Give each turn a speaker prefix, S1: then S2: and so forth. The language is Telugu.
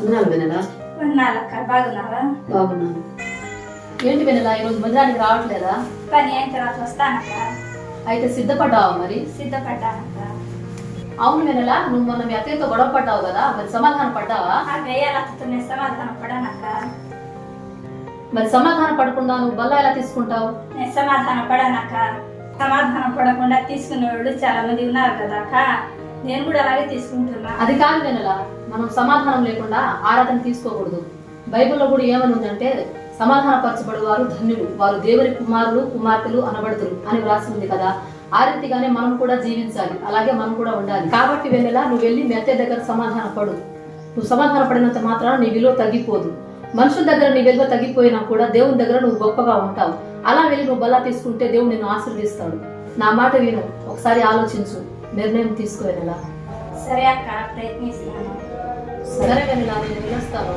S1: వందనాలు వెనలా.
S2: ఉన్నాలక్క, బాగున్నావా?
S1: బాగున్నాను. ఏంటి వెనలా ఈరోజు మందిరానికి రావట్లేదా?
S2: పని అయిన తర్వాత వస్తానక్క.
S1: అయితే సిద్ధపడ్డావా మరి?
S2: సిద్ధపడ్డానక్క.
S1: అవును వెనలా, నువ్వు మొన్న మీ అత్తయ్యతో గొడవ పడ్డావు కదా, మరి సమాధానం పడ్డావా?
S2: ఆ వేయాలతో నేను సమాధానం పడానక్క.
S1: మరి సమాధానం పడకుండా నువ్వు బల్ల ఎలా తీసుకుంటావు?
S2: నేను సమాధానం పడానక్క. సమాధానం పడకుండా తీసుకునే వాళ్ళు చాలా మంది ఉన్నారు కదా అక్క, నేను కూడా అలాగే తీసుకుంటున్నా.
S1: అది కాదు వెనలా, మనం సమాధానం లేకుండా ఆరాధన తీసుకోకూడదు. బైబిల్లో కూడా ఏమని ఉందంటే, సమాధానపరచబడు వారు ధన్యులు, వారు దేవుని కుమారులు కుమార్తెలు అనబడుతురు అని వ్రాసి ఉంది కదా. ఆ రీతిగానే మనం కూడా జీవించాలి, అలాగే మనం కూడా ఉండాలి. కాబట్టి వెన్నెలా, నువ్వు వెళ్ళి మీ అత్తయ్య దగ్గర సమాధాన పడు. నువ్వు సమాధాన పడినంత మాత్రాన నీ విలువ తగ్గిపోదు. మనుషుల దగ్గర నీ విలువ తగ్గిపోయినా కూడా దేవుని దగ్గర నువ్వు గొప్పగా ఉంటావు. అలా వెళ్ళి నువ్వు బలా తీసుకుంటే దేవుడు నిన్ను ఆశీర్వదిస్తాడు. నా మాట విను, ఒకసారి ఆలోచించు, నిర్ణయం తీసుకో వెన్నెలా.
S2: సరే అక్క, ప్రయత్నిస్తున్నాను.
S1: సరే వెన్నెలా, నేను వెళ్ళొస్తాను.